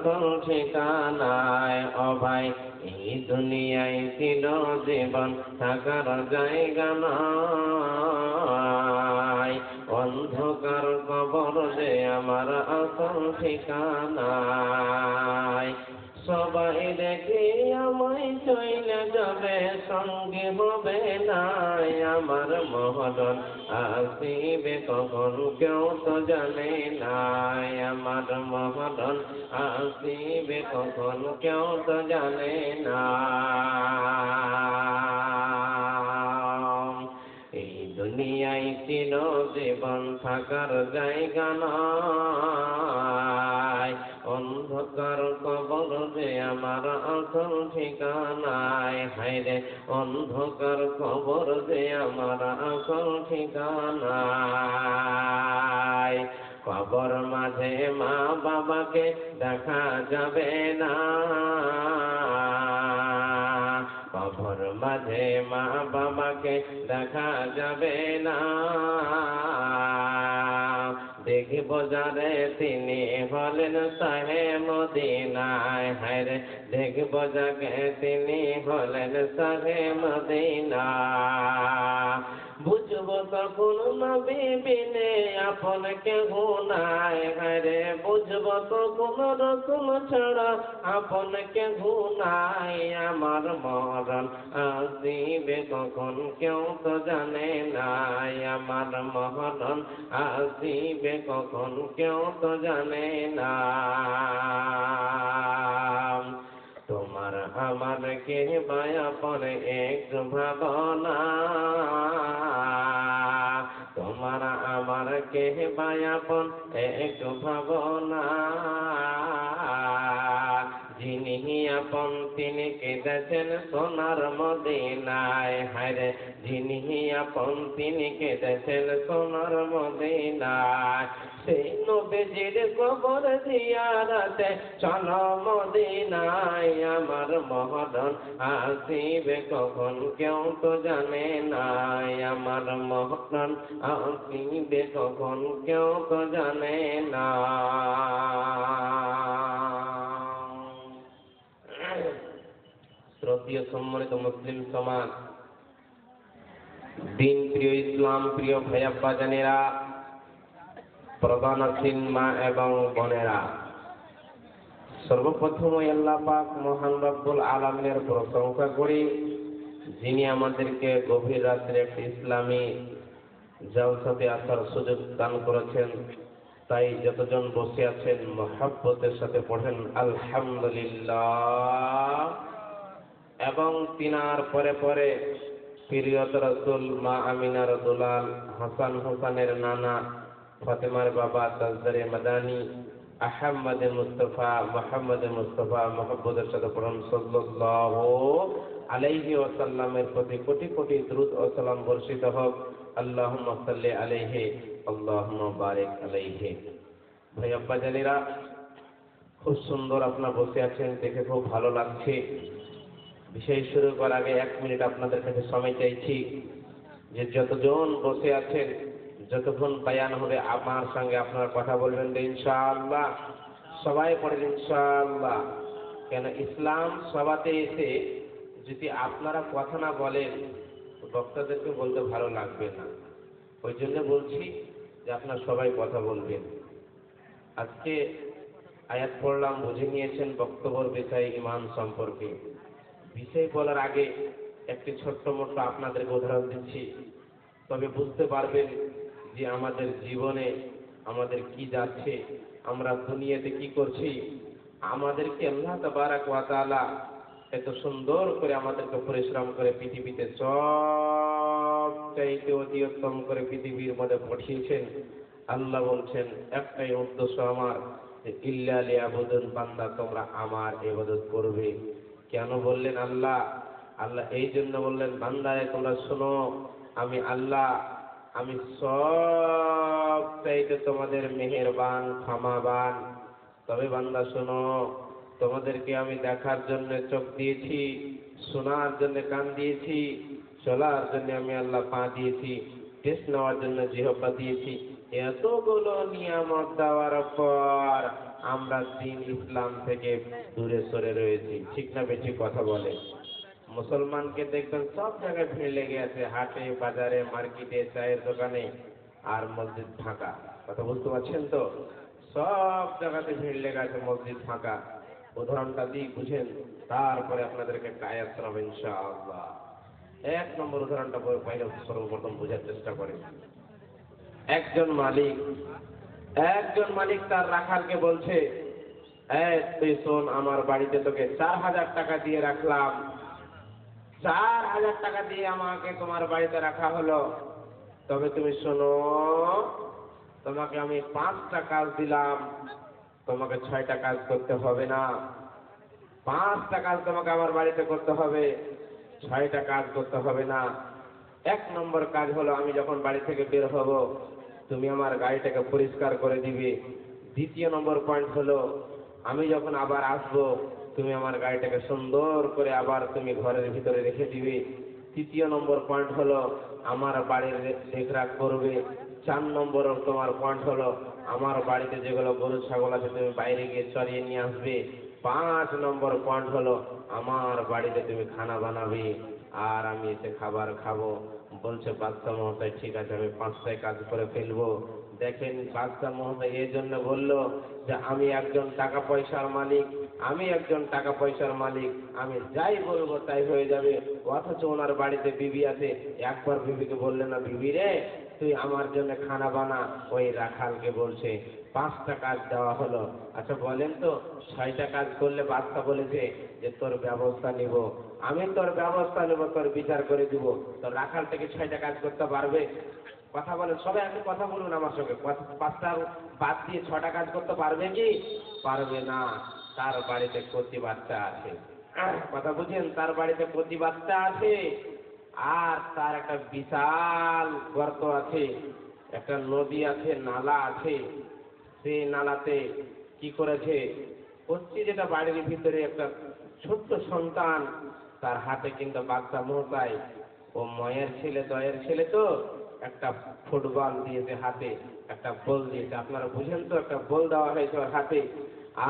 আসল ঠিকানায়। ও ভাই এই দুনিয়ায় ছিল জীবন থাকার জায়গা নয়, অন্ধকার কবর যে আমার আসল ঠিকানায়। সবাই দেখে আমায় চলে যাবে, সঙ্গে হবে নাই আমার মহরণ, আসিবে কখন কেউ তো জানে নাই আমার মহরণ, আসিবে কখন কেউ তো জানে না। এই দুনিয়ায় ছিল জীবন থাকার জায়গা নয়, অন্ধকার কবর যে আমার আসল ঠিকানায়। হায়রে অন্ধকার কবর যে আমার আসল ঠিকানায়। কবর মাঝে মা বাবাকে দেখা যাবে না, কবর মাঝে মা বাবাকে দেখা যাবে না। দেখব যারে তিনি হলেন শাহে মদিনায়। হায়রে দেখব যাকে তিনি হলেন শাহে মদিনা। বুঝব তখন নবী বিনে আপন কেহ নাই। হায়রে বুঝব তখন রসুল ছাড়া আপন কেহ নাই আমার মরণ, আসিবে কখন কেউ তো জানে নাই আমার মরণ, আসিবে কখন কেউ তো জানে না। তোমার আমার কে মায়া পরে একটু ভাবনা, তোমার আমার কে মায়াপন একটু ভাবনা। যিনি আপন তিনি কেঁদেছেন সোনার মদিনায়। হায়রে যিনি আপন তিনি কেঁদেছেন সোনার মদিনায়। সেই নবীজির কবর জিয়ারতে চলো মদিনায় আমার মহরণ, আসিবে কখন কেউ তো জানে নাই আমার মহরণ, আসিবে কখন কেউ তো জানে না। শ্রদ্ধেয় সম্মানিত মুসলিম সমাজ, দিন প্রিয় ইসলাম প্রিয় ভাইয়াপ্পা জানেরা, প্রধানশীল মা এবং বোনেরা, সর্বপ্রথমে আল্লাহ পাক মহান রব্বুল আলামিনের প্রশংসা করি, যিনি আমাদেরকে গভীর রাত্রে একটি ইসলামী জলসাতে আসার সুযোগ দান করেছেন। তাই যতজন বসে আছেন মহব্বতের সাথে পড়েন আলহামদুলিল্লাহ। এবং তিনার পরে পরে প্রিয়ত রাসূল মা আমিনার দুলাল, হাসান হোসেনের নানা, ফাতেমার বাবা তাজদারে মাদানী, আহমদ মুস্তফা মোহাম্মদ মুস্তফা মহব্বতের সাথে পড়ুন সাল্লাল্লাহু আলাইহি ওয়াসাল্লামের প্রতি কোটি কোটি দুরূদ ও সালাম বর্ষিত হোক। আল্লাহুম্মা সাল্লি আলাইহি আল্লাহুম্মা বারিক আলাইহি। ভাই আব্বা জানেরা, খুব সুন্দর আপনারা বসে আছেন, দেখে খুব ভালো লাগছে। বিষয় শুরু করার আগে 1 মিনিট আপনাদের কাছে সময় চাইছি, যে যতজন বসে আছেন যতক্ষণ বায়ান হবে আমার সঙ্গে আপনারা কথা বলবেন ইনশাআল্লাহ। সবাই পড়েন ইনশাআল্লাহ। কেন ইসলাম সভাতে এসে যদি আপনারা কথা না বলেন বক্তাদেরকে বলতে ভালো লাগবে না। ওই জন্য বলছি যে আপনারা সবাই কথা বলবেন। আজকে আয়াত পড়লাম, বুঝে নিয়েছেন বক্তব্যের বিষয় ঈমান সম্পর্কে। বিষয় বলার আগে একটি ছোট্ট মোট্ট আপনাদেরকে উদাহরণ দিচ্ছি, তবে বুঝতে পারবেন যে আমাদের জীবনে আমাদের কি যাচ্ছে, আমরা দুনিয়াতে কি করছি। আমাদেরকে আল্লাহ তাবারাক ওয়া তাআলা এত সুন্দর করে আমাদেরকে পরিশ্রম করে পৃথিবীতে সবচাইতে অতি উত্তম করে পৃথিবীর মধ্যে পাঠিয়েছেন। আল্লাহ বলছেন একটাই উদ্দেশ্য আমার, যে ইল্লা লিয়াবুদুন, বান্দা তোমরা আমার ইবাদত করবে। কেন বললেন আল্লাহ? আল্লাহ এই জন্য বললেন, বান্দারে তোমরা শোনো, আমি আল্লাহ, আমি সব চাইতে তোমাদের মেহেরবান ক্ষমাবান। তবে বান্দা শোনো, তোমাদেরকে আমি দেখার জন্য চোখ দিয়েছি, শোনার জন্য কান দিয়েছি, চলার জন্য আমি আল্লাহ পা দিয়েছি, টেস্ট নেওয়ার জন্য জিহ্বা দিয়েছি। এতগুলো নিয়ামত দেওয়ার পর আমরা দিন ইসলাম থেকে দূরে সরে রয়েছি। ঠিক না বেশি কথা বলে? মুসলমানকে দেখবেন সব জায়গায় ভিড় লেগে আছে, হাটে বাজারে মার্কেটে চায়ের দোকানে, আর মসজিদ ফাঁকা। কথা বুঝতে পারছেন তো? সব জায়গাতে ভিড় লেগে আছে, মসজিদ ফাঁকা। উদাহরণটা দিই বুঝেন, তারপরে আপনাদেরকে একটা আয়াত শোনাবো ইনশাআল্লাহ। এক নম্বর উদাহরণটা বাইরে সর্বপ্রথম বোঝার চেষ্টা করে। একজন মালিক তার রাখালকে বলছে, তুই শোন, আমার বাড়িতে তোকে 4,000 টাকা দিয়ে রাখলাম, 4,000 টাকা দিয়ে আমাকে তোমার বাড়িতে রাখা হলো। তবে তুমি শোনো, তোমাকে আমি 5টা কাজ দিলাম, তোমাকে 6টা কাজ করতে হবে না। 5টা কাজ তোমাকে আমার বাড়িতে করতে হবে, 6টা কাজ করতে হবে না। 1 নম্বর কাজ হলো, আমি যখন বাড়ি থেকে বের হব তুমি আমার গাড়িটাকে পরিষ্কার করে দিবে। 2য় নম্বর পয়েন্ট হলো, আমি যখন আবার আসব তুমি আমার গাড়িটাকে সুন্দর করে আবার তুমি ঘরের ভিতরে রেখে দিবে। 3য় নম্বর পয়েন্ট হলো, আমার বাড়ির দেখরাখ করবে। 4 নম্বর তোমার পয়েন্ট হলো, আমার বাড়িতে যেগুলো গরু ছাগল আছে তুমি বাইরে গিয়ে চড়িয়ে নিয়ে আসবে। 5 নম্বর পয়েন্ট হলো, আমার বাড়িতে তুমি খানা বানাবে আর আমি এসে খাবার খাবো। বলছে বাদশা মহোদয়, ঠিক আছে, আমি 5টায় কাজ করে ফেলবো। দেখেন, বাদশা মহোদয় এই জন্য বললো যে আমি একজন টাকা পয়সার মালিক, আমি যাই বলবো তাই হয়ে যাবে। অথচ ওনার বাড়িতে বিবি আছে, একবার বিবিকে বললেন না, বিবি রে তুই আমার জন্য খানা বানা। ওই রাখালকে বলছে 5টা কাজ দেওয়া হলো। আচ্ছা বলেন তো, 6টা কাজ করলে বাদশা বলেছে যে তোর ব্যবস্থা নিব, আমি তোর ব্যবস্থা নেব, তোর বিচার করে দিব। তোর রাখাল থেকে 6টা কাজ করতে পারবে? কথা বলেন সবাই, আপনি কথা বলুন আমার সঙ্গে। 5টা বাদ দিয়ে 6টা কাজ করতে পারবে কি? পারবে না। তার বাড়িতে কচি বাচ্চা আছে, কথা বুঝেন, তার বাড়িতে কচি বাচ্চা আছে, আর তার একটা বিশাল গর্ত আছে, একটা নদী আছে, নালা আছে। সেই নালাতে কি করেছে, কচি যেটা বাড়ির ভিতরে একটা ছোট্ট সন্তান, তার হাতে কিন্তু বাচ্চা মহতায়, ও ময়ের ছেলে দয়ের ছেলে তো, একটা ফুটবল দিয়েছে হাতে, একটা বল দিয়েছে। আপনারা বুঝেন তো, একটা বল দেওয়া হয়েছে ওর হাতে।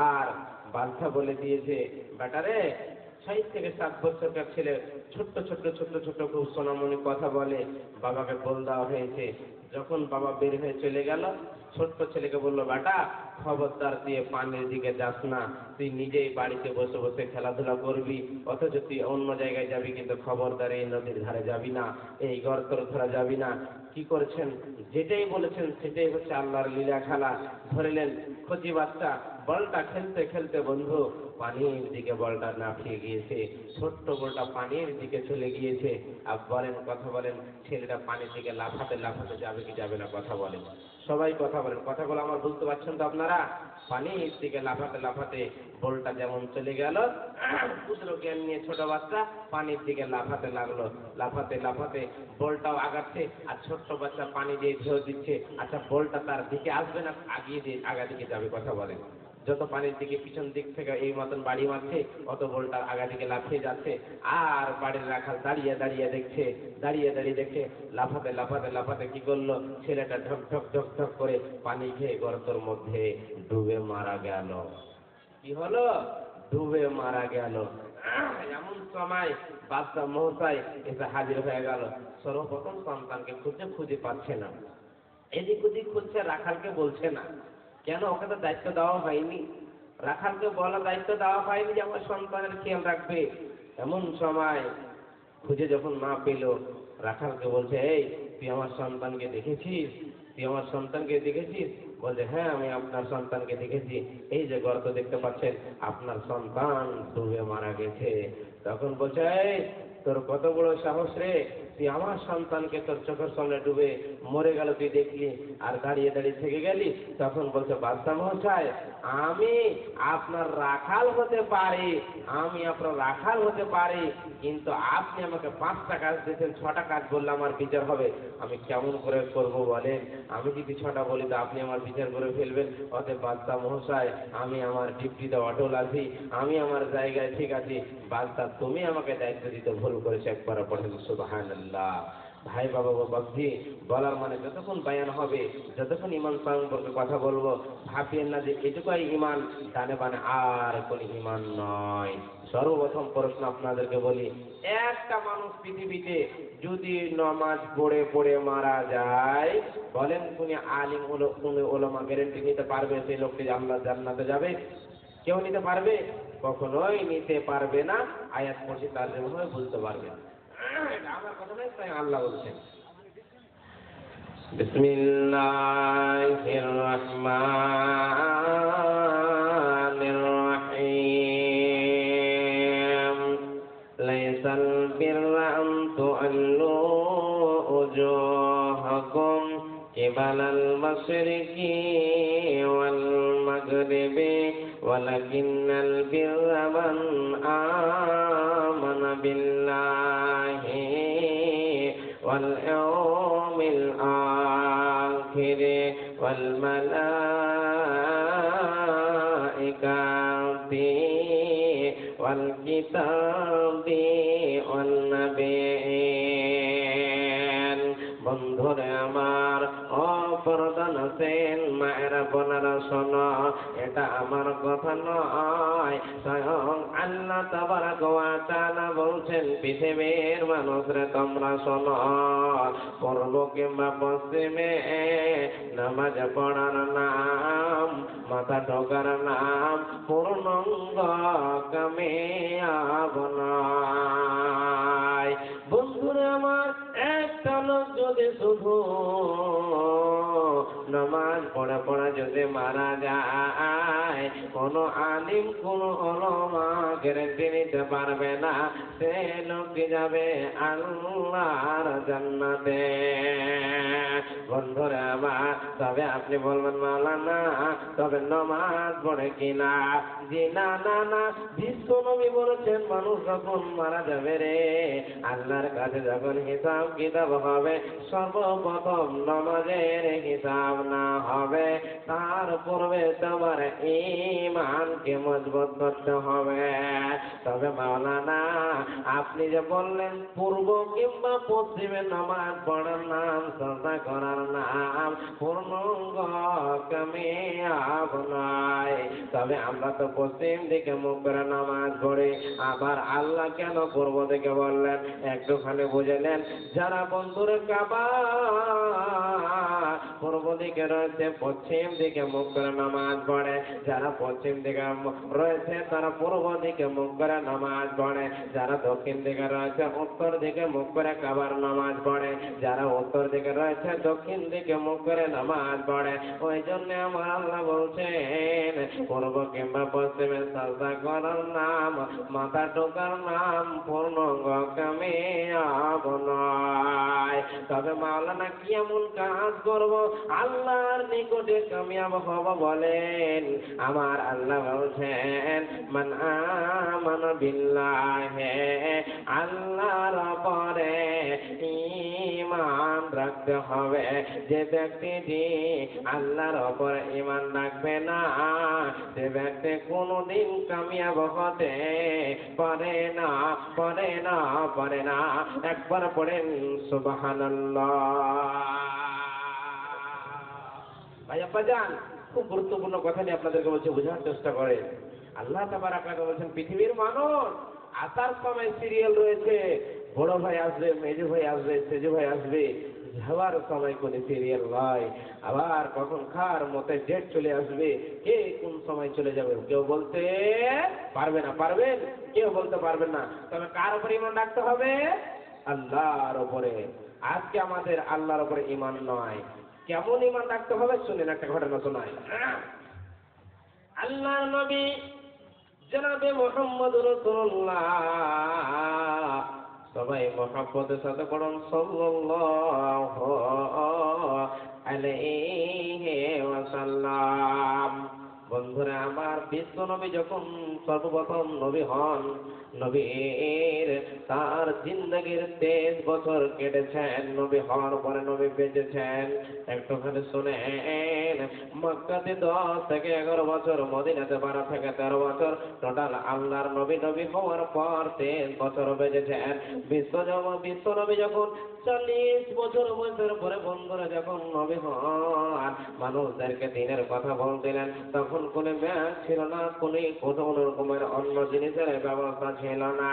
আর বাদশা বলে দিয়েছে, বেটারে 6 থেকে 7 বছরকার ছেলে, ছোট্ট ছোট্ট ছোট্ট ছোট্ট খুব সোনামণি কথা বলে, বাবাকে বল দেওয়া হয়েছে। যখন বাবা বের হয়ে চলে গেল, ছোট্ট ছেলেকে বললো, বেটা খবরদার দিয়ে পানির দিকে যাস না, তুই নিজেই বাড়িতে বসে বসে খেলাধুলা করবি, অথচ তুই অন্য জায়গায় যাবি, কিন্তু খবরদার এই নদীর ধারে যাবি না, এই গর্তর ধারে যাবি না। কি করেছেন, যেটাই বলেছেন সেটাই হচ্ছে আল্লাহর লীলা খেলা। ধরলেন কচি বাচ্চা, বলটা খেলতে খেলতে বন্ধু পানির দিকে বলটা লাফিয়ে গিয়েছে, ছোট্ট বলটা পানির দিকে চলে গিয়েছে। আর বলেন, কথা বলেন, ছেলেটা পানির দিকে লাফাতে লাফাতে যাবে কি যাবে না? কথা বলেন সবাই, কথা বলেন। কথাগুলো আমার বুঝতে পারছেন তো আপনারা? পানির দিকে লাফাতে লাফাতে বলটা যেমন চলে গেল, ক্ষুদ্র জ্ঞান নিয়ে ছোট বাচ্চা পানির দিকে লাফাতে লাগলো। লাফাতে লাফাতে বলটাও আগাচ্ছে, আর ছোট্ট বাচ্চা পানি দিয়ে ঢেউ দিচ্ছে। আচ্ছা, বলটা তার দিকে আসবে না আগিয়ে দিয়ে আগা দিকে যাবে? কথা বলেন। যত পানির দিকে পিছন দিক থেকে এই মতন বাড়ি মারছে, অত বলটা আগা দিকে লাফিয়ে যাচ্ছে। আর বাড়ির রাখাল দাঁড়িয়ে দাঁড়িয়ে দেখছে, লাফাতে লাফাতে লাফাতে কি করলো, ছেলেটা ঢক ঢক ঢক ঢক করে পানি খেয়ে গর্তর মধ্যে ডুবে মারা গেল। কি হলো? ডুবে মারা গেল। এমন সময় বাদশা মহোদয় এসে হাজির হয়ে গেল। সর্বপ্রথম সন্তানকে খুঁজে পাচ্ছে না, এদিক ওদিক খুঁজছে, রাখালকে বলছে না। কেন? ওকে তো দায়িত্ব দেওয়া হয়নি, রাখালকে বলা দায়িত্ব দেওয়া হয়নি যে আমার সন্তানের খেয়াল রাখবে। এমন সময় খুঁজে যখন না পেল, রাখালকে বলছে, এই তুই আমার সন্তানকে দেখেছিস? বলছে, হ্যাঁ আমি আপনার সন্তানকে দেখেছি, এই যে গর্ত দেখতে পাচ্ছেন, আপনার সন্তান ডুবে মারা গেছে। তখন বলছে, এই তোর কত বড় সাহস রে, তুই আমার সন্তানকে তোর চোখের সামনে ডুবে মরে গেল তুই দেখলি, আর দাঁড়িয়ে দাঁড়িয়ে থেকে গেলি? তখন বলছে, বাদশা মহাশয়, আমি আপনার রাখাল হতে পারি, কিন্তু আপনি আমাকে 5টা কাজ দিয়েছেন, 6টা কাজ বললে আমার বিচার হবে। আমি কেমন করে করব বলেন? আমি যদি 6টা বলি তো আপনি আমার বিচার করে ফেলবেন। অতএব বাদশা মহাশয়, আমি আমার ডিউটিতে অটল আছি, আমি আমার জায়গায় ঠিক আছি। বাদশা, তুমি আমাকে দায়িত্ব দিতে ভুল করেছো। একবার পড়েন সুবহানাল্লাহ। ভাই বাবা বাবাজি, বলার মানে যতক্ষণ বায়ান হবে, যতক্ষণ ইমান সম্পর্কে কথা বলবো, ভাবিয়েন না যে এটুকুই ইমান, ডানে বানে আর কোন ইমান নয়। সর্বপ্রথম প্রশ্ন আপনাদেরকে বলি, একটা মানুষ পৃথিবীতে যদি নামাজ পড়ে পড়ে মারা যায়, বলেন কোন আলিম কোন ওলামা গ্যারেন্টি নিতে পারবে সেই লোকটি আল্লাহ জান্নাতে যাবে? কেউ নিতে পারবে? কখনোই নিতে পারবে না। আয়াত পড়ে তারজমা হয়ে বুঝতে পারবে। এটা আমার কথা নয়, তাই আল্লাহ বলছেন। বিসমিল্লাহির রহমানির রহিম। লাইসাল বিররা আন তুআল্লু উজুহাকুম কিবালাল মাশরিকি ওয়াল মাগরিবি ওয়ালাকিন্নাল বিররা মান আমানা বিল্লাহি ওয়াল ইয়াউমিল আখির ওয়াল মালাইকাতি ওয়াল কিতাবি ওয়ান নাবিয়্যিন। বন্ধুরে আমার, অপরদান আছেন, মায়েরা বোনেরা শোনো, এটা আমার কথা নয়, স্বয়ং আল্লাহ তাবারাক ওয়া তাআলা বলছেন, পৃথিবীর মানুষরে তোমরা শোনো, পূর্ব কিংবা পশ্চিমে নামাজ পড়ার নাম, মাথা ঢোকার নাম পূর্ণাঙ্গ কামিয়াব নয়। বন্ধুরে আমার, একটা লোক যদি শুধু নামাজ পড়ে পড়ে যদি মারা যায়, কোন আলিম কোন ওলামা গ্যারান্টি নিতে পারবে না সে লোকটি যাবে আল্লাহর জান্নাতে। বন্ধুরা আমার, তবে আপনি বলবেন মাওলানা তবে নামাজ পড়ে কিনা? জি না না না, বিশ্ব নবী বলেছেন মানুষ যখন মারা যাবে রে, আল্লাহর কাছে যখন হিসাব কিতাব হবে, সর্বপ্রথম নামাজের হিসাব না হবে, তার পূর্বে তোমার ঈমানকে মজবুত করতে হবে। তবে মাওলানা আপনি যে বললেন পূর্ব কিংবা পশ্চিমে নামাজ পড়ার নাম, শ্রদ্ধা করার নাম পূর্ণাঙ্গ কামিয়াব নয়। তবে আমরা তো পশ্চিম দিকে মুখ করে নামাজ পড়ি, আবার আল্লাহ কেন পূর্ব দিকে বললেন একটুখানি বুঝে নেন। যারা বন্ধুরে কাবা পূর্ব দিকে রয়েছে, পশ্চিম দিকে মুখ করে নামাজ পড়ে, যারা পশ্চিম দিকে রয়েছে তারা পূর্ব দিকে মুখ করে নামাজ পড়ে, যারা দক্ষিণ দিকে রয়েছে উত্তর দিকে মুখ করে কাবার নামাজ পড়ে, যারা উত্তর দিকে রয়েছে দক্ষিণ দিকে মুখ করে নামাজ পড়ে। ওই জন্য আমার আল্লাহ বলছেন পূর্ব কিংবা পশ্চিমে সাজদা করার নাম, মাথা টোকার নাম পূর্ণাঙ্গ কামিয়াব নয়। তবে মাওলানা কি এমন কাজ করব আল্লাহর নিকটে কামিয়াব হব বলেন? আমার আল্লাহ বলছেন মান আমানা বিল্লাহি, আল্লাহর উপরে ঈমান রাখতে হবে। যে ব্যক্তিটি আল্লাহর উপরে ঈমান রাখবে না, সে ব্যক্তি কোনোদিন কামিয়াব হতে পারে না, পারে না, পারে না। একবার পড়েন সুবহানাল্লাহ। ভাই আব্বাজান, খুব গুরুত্বপূর্ণ কথা নিয়ে আপনাদেরকে বলছি, বোঝার চেষ্টা করেন। আল্লাহ তাবারাক ওয়া তাআলা বলছেন পৃথিবীর মানুষ আসার সময় সিরিয়াল রয়েছে, বড় ভাই আসবে, মেজো ভাই আসবে, সেজো ভাই আসবে, যাওয়ার সময় কোন সিরিয়াল নয়। আবার কখন খার মতে ডেট চলে আসবে, কে কোন সময় চলে যাবে কেউ বলতে পারবে না। পারবেন? কেউ বলতে পারবেন না। তবে কার উপরে ঈমান রাখতে হবে? আল্লাহর উপরে। আজকে আমাদের আল্লাহর উপরে ঈমান নয়। কেমন ঈমান রাখতে হবে শুনেন, একটা ঘটনা শোনায়। আল্লাহর নবী জনাবে মুহাম্মদুর রাসূলুল্লাহ, সবাই মহব্বতের সাথে পড়ুন সাল্লাল্লাহু আলাইহি ওয়াসাল্লাম। বন্ধুরা আমার, বিশ্ব নবী যখন সর্বপ্রথম নবী হন, নবীর তার জিন্দগির 23 বছর কেটেছেন। নবী হওয়ার পরে নবী বেঁচেছেন। একটুখানি শুনেন, মক্কাতে 10 থেকে 11 বছর, মদিনাতে 12 থেকে 13 বছর, টোটাল আল্লাহর নবী হওয়ার পর 23 বছর বেঁচেছেন। বিশ্ব নবী যখন 40 বছর বয়সের পরে বন্ধুরা যখন নবী হন, মানুষদেরকে দিনের কথা বলছিলেন, তখন কোনো ব্যাগ ছিল না, কোনো রকমের অন্য জিনিসের ব্যবস্থা ছিল না।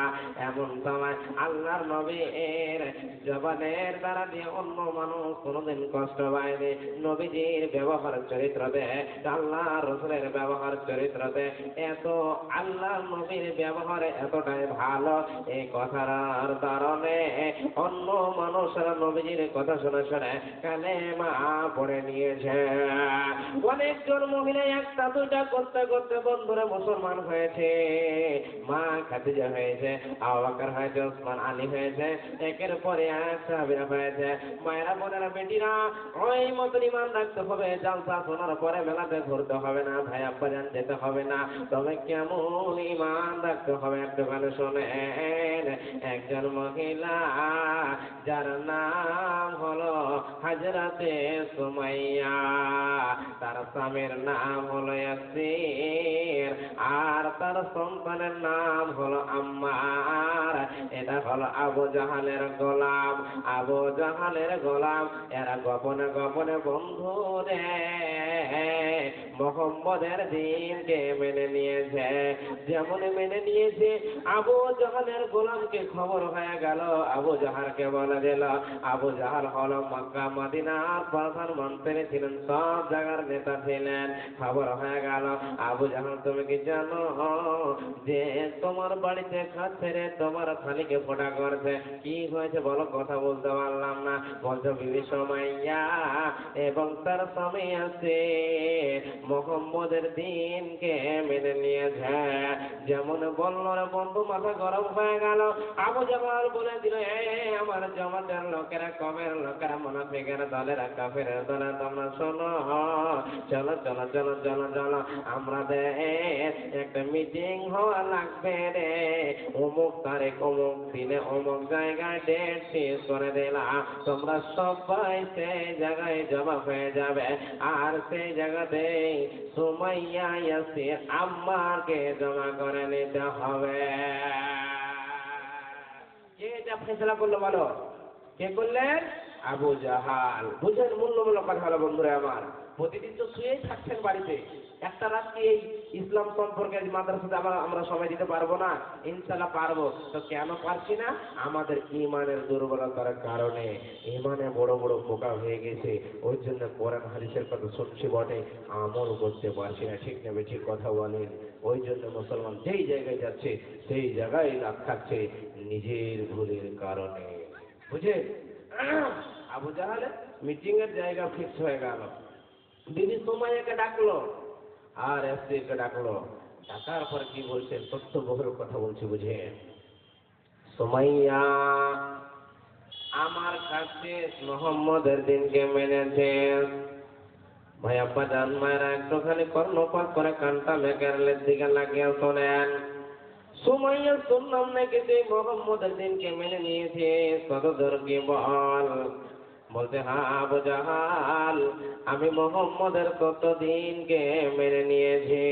এমন সময় আল্লাহর নবীর জবানের দ্বারা দিয়ে অন্য মানুষ কোনোদিন কষ্ট পায়নি। নবীজির ব্যবহার চরিত্রতে, আল্লাহ রসুলের ব্যবহার চরিত্রতে এত, আল্লাহ নবীর ব্যবহারে এতটাই ভালো, এই কথার কারণে অন্য মানুষরা নবীজির কথা শুনে শুনে কালেমা পড়ে নিয়েছে। অনেকজন মহিলা একটা দুইটা করতে করতে বন্ধুরা মুসলমান হয়েছে। মা খাদিজা হয়েছে, আবু বকর হয়েছে, ওসমান আলী হয়েছে, একের পরে এক সাহাবীরা হয়েছে। মায়েরা বোনেরা বেটিরা, ওই মতন ইমান রাখতে হবে। জালসা শোনার পরে মেলাতে ঘুরতে হবে না, ভাই আব্বাজান যেতে হবে না। তবে কেমন ইমান রাখতে হবে একটুখানি শোনেন। একজন মহিলা যার নাম হলো হযরতে সুমাইয়া, তার স্বামীর নাম হলো ইয়াসির, আর তার সন্তানের নাম হলো আম্মার। এটা হলো আবু জাহালের গোলাম, আবু জাহালের গোলাম। এরা গোপনে গোপনে বন্ধু রে মুহাম্মদের দ্বীনকে মেনে নিয়েছে। যেমন মেনে নিয়েছে, আবু জাহালের গোলামকে খবর হয়ে গেল, আবু জাহালকে বলে দিল। আবু জাহাল হলো মক্কা মদিনার প্রধানমন্ত্রী ছিলেন, সব জায়গার নেতা ছিলেন। খবর হয়ে গেল, আবু জাহাল তুমি কি জানো যে তোমার বাড়িতে খাচ্ছে রে, তোমার খালিকে ফোটা করছে? কি হয়েছে বলো, কথা বলতে পারলাম না। বলছো বিবি সুমাইয়া এবং তার স্বামী আছে মুহাম্মদের দ্বীনকে মেনে নিয়েছে। যেমন বলল রে বন্ধু, মাথা গরম হয়ে গেল। আবু জাহাল বলে দিল, আমার জমাতের লোকেরা, কমের লোকেরা, মুনাফিকের দলেরা, কাফেরের দলের, তোমরা শোনো, চলো চলো চলো চলো চলো, আমাদের একটা মিটিং হওয়া লাগবে রে। অমুক তারিখ অমুক দিনে অমুক জায়গায় ডেট শেষ করে দিলাম, তোমরা সবাই সেই জায়গায় জমা হয়ে যাবে। আর সেই জায়গাতে সুমাইয়া ইয়াসির আম্মাকে জমা করে নিতে হবে। কে এটা ফেসলা করলো বলো? কে করলেন? আবু জাহাল। বুঝেন মূল্যমূলক কথা হলো বন্ধুরা আমার। প্রতিদিন তো শুয়েই থাকছেন বাড়িতে, একটা রাত কি এই ইসলাম সম্পর্কে মাদ্রাসাতে আমরা সময় দিতে পারবো না? ইনশাল্লাহ পারবো। তো কেন পারছি না? আমাদের ইমানের দুর্বলতার কারণে ইমানে বড় বড় পোকা হয়ে গেছে। ওই জন্য কোরআন হাদিসের কথা শুনছি বটে, আমল করতে পারছি না। ঠিক নেবে ঠিক কথা বলেন। ওই জন্য মুসলমান যেই জায়গায় যাচ্ছে সেই জায়গায় লাভ খাচ্ছে নিজের ভুলের কারণে। বুঝে? আবু জাহালের মিটিং এর জায়গা ফিক্স হয়ে গেল। বিবি সুমাইয়াকে ডাকলো আর স্ত্রীকে ডাকলো। ডাকার পর কি বলছেন? সত্য বহুর কথা বলছি, বুঝে? সুমাইয়া আমার কাছে মুহাম্মদের দ্বীনকে মেনেছে। ভাই আব্বা জান মায়েরা একটুখানি কর্ণপাত করে কানটা মেকারের দিকে লাগিয়ে শোনেন। সুমাইয়া শুনলাম নাকি যে মুহাম্মদের দ্বীনকে মেনে নিয়েছে, কতদূর কি বল? বলতে, হ্যাঁ আবু জাহাল, আমি মুহাম্মদের দ্বীনকে মেনে নিয়েছি।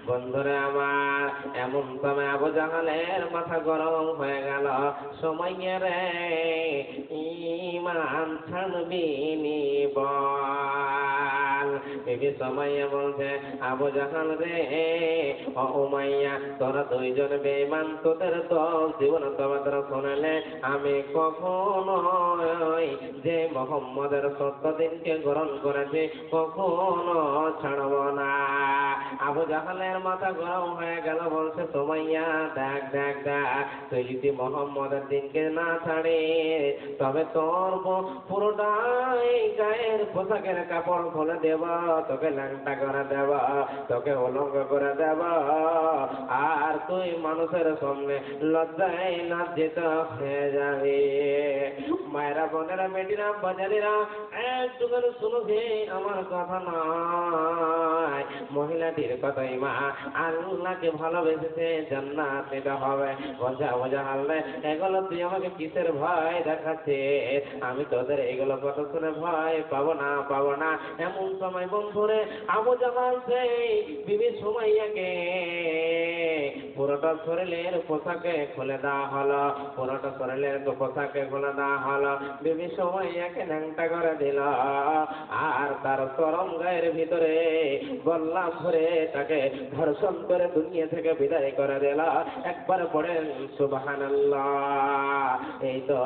বন্ধুরা আমার, এমন সময় আবু জাহালের মাথা গরম হয়ে গেল। সুমাইয়া রে, ঈমান ছাড়বি নি বল? বিবি সুমাইয়া বলছে, আবু জাহাল রে, ও উমাইয়া, তোরা দুইজন বেঈমান, তোদের তো জীবন তোমাদের শোনালে আমি কখনো যে মুহাম্মদের সত্য দ্বীনকে গ্রহণ করেছে কখনো ছাড়ব না। আবু জাহালের মাথা গরম হয়ে গেল। বলছে, সুমাইয়া দেখ দেখ দেখ, তুই যদি মুহাম্মদের দ্বীনকে না ছাড়ে তবে তোর পুরোটাই গায়ের পোশাকের কাপড় খুলে দেব, তোকে ল্যাংটা করে দেব, তোকে উলঙ্গ করে দেব, আর তুই মানুষের সামনে লজ্জায় লজ্জিত হয়ে যাবে। মায়েরা বোনেরা বেটিরা বাজারেরা একটুখানি শুনো যে আমার কথা নয়, মহিলাটির কথাই মা আল্লাহকে ভালোবেসেছে, জান্নাত পেতে হবে। বলছে, আবু জাহাল রে, এগুলো তুই আমাকে কিসের ভয় দেখাচ্ছে? আমি তোদের এগুলো কথা শুনে ভয় পাবো না, পাবো না। এমন সময় বন্ধুরে আবু জাহাল সেই বিবি সুমাইয়াকে পুরো পুরোটা শরীরের পোশাকে খুলে দেওয়া হলো, পুরোটা শরীরের পোশাকে খুলে দেওয়া হলো। বিবি সুমাইয়াকে ন্যাংটা করে দিল, আর তার চরম গায়ের ভিতরে গল্লা ভরে তাকে ধর্ষণ করে দুনিয়া থেকে বিদায় করে দিল। একবার পড়েন সুবহানাল্লাহ। এই তো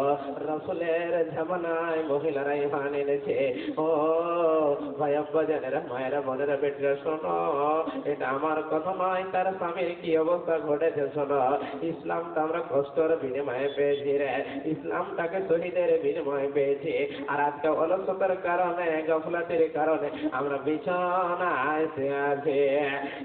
রাসূলের জামানায় মহিলারা ঈমান এনেছে। ও ভাই আব্বা জানেরা, মায়েরা, বোনেরা, বেটিরা, শোনো, এটা আমার কথা নয়, তার স্বামীর কি অবস্থা ঘটেছে শোনো। ইসলামটা আমরা কষ্টের বিনিময়ে পেয়েছি রে, ইসলামটাকে শহীদের বিনিময়ে পেয়েছি। আর আজকে অলসতার কারণে, গাফলাতের কারণে আমরা বিছানায় শুয়ে আছি।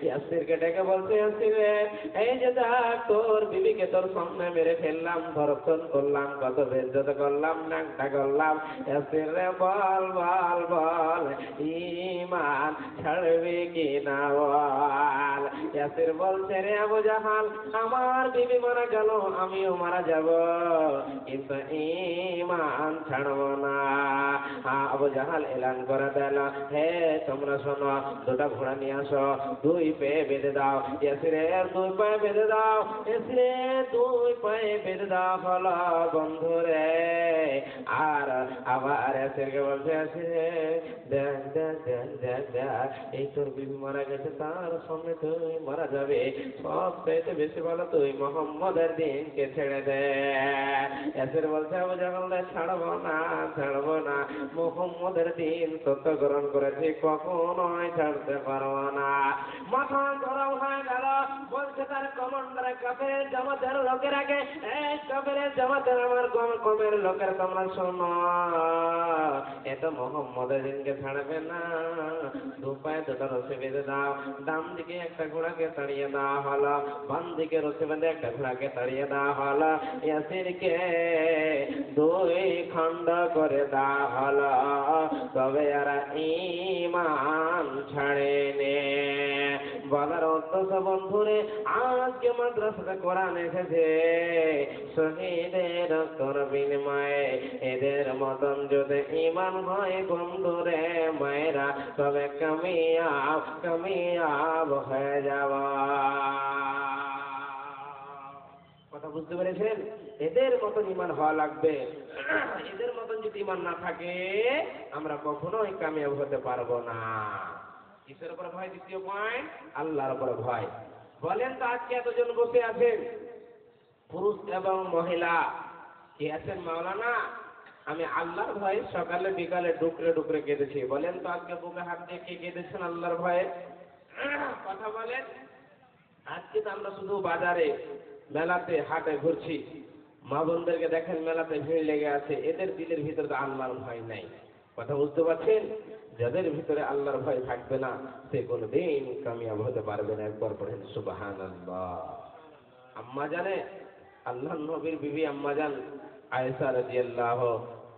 ইয়াসিরকে ডেকে বলছে, ইয়াসির রে, এই যে দেখ, তোর বিবিকে তোর সামনে মেরে ফেললাম, ধর্ষণ করলাম, কত বেজ্জত করলাম, ন্যাংটা করলাম। ইয়াসির রে, বল বল বল, ঈমান ছাড়বি কি না বল। ইয়াসির বলছে, রে আবু জাহাল, আমার বিবি মারা গেল, আমিও মারা যাব, কিন্তু ঈমান ছাড়ব না। আবু জাহাল এলান করে দিল, হে তোমরা শোনো, দুটা ঘোড়া নিয়ে আসো, দুই পায়ে বেঁধে দাও। ইয়াসিরের দুই পায়ে বেঁধে দাও, ইয়াসিরের দুই পায়ে বেঁধে দাও হলো বন্ধুরে। আর আবার ইয়াসিরকে বলছে, ইয়াসিরে দেখ দেখ দেখ দেখ দেখ, এই তোর বিবি মারা গেছে, তার সামনে তুই মারা যাবে, সব চাইতে বেশি ভালো তুই মুহাম্মদের দিনকে ছেড়ে দে। ইয়াসির বলছে, আবু জাহাল ছাড়বো না, ছাড়বো না, মুহাম্মদের দিন সত্য গ্রহণ করেছি, কখনোই ছাড়তে পারবো না। মাথা গরম হয়ে গেল, বলছে তার কমান্ডারের কাফের জামাতের লোকেরাকে, এই কাফের জামাতের আমার কমের লোকের, তোমরা শোনো, এটা মুহাম্মদের দিনকে ছাড়বে না, দু পায়ে দুটো রশি বেঁধে দাও। ডান দিকে একটা ঘোড়াকে তাড়িয়ে দেওয়া হলো, বাম দিকে রশি বেঁধে একটা ঘোড়াকে তাড়িয়ে দেওয়া হলো। ইয়াসিরকে দুই খণ্ড করে দেওয়া হলো, তবে এরা ঈমান ছাড়েনি। বলার উদ্দেশ্য বন্ধুরে, আজকে মাদ্রাসাতে কোরআন এসেছে, শহীদের রক্তের বিনিময়ে এদের মতন যদি ঈমান হয় বন্ধুরে মায়েরা, তবে কামিয়াব কামিয়াব হয়ে যাওয়া। কথা বুঝতে পেরেছেন? এদের মতন ঈমান হওয়া লাগবে। এদের মতন যদি ঈমান না থাকে, আমরা কখনোই কামিয়াব হতে পারবো না। কিসের উপর ভয়? দ্বিতীয় পয়েন্ট, আল্লাহর উপর ভয়। বলেন তো, আজকে এতজন বসে আছেন, পুরুষ এবং মহিলা, কে আছেন মাওলানা? আমি আল্লাহর ভয়ে সকালে বিকালে ডুকরে ডুকরে কেঁদেছি। বলেন তো, আজকে বুকে হাত দিয়ে কে কেঁদেছেন আল্লাহর ভয়ে? কথা বলেন। আজকে তো আমরা শুধু বাজারে, মেলাতে, হাটে ঘুরছি, মা বোনদেরকে দেখেন মেলাতে ভিড় লেগে আছে, এদের দিলের ভিতরে তো আল্লাহর ভয় নাই। কথা বুঝতে পারছেন? যাদের ভিতরে আল্লাহর ভয় থাকবে না, সে কোনদিন কামিয়াব হতে পারবে না। একবার পড়েন সুবহানাল্লাহ। আম্মা জানে, আল্লাহ নবীর বিবি আম্মা জান আয়েশা রাদিয়াল্লাহু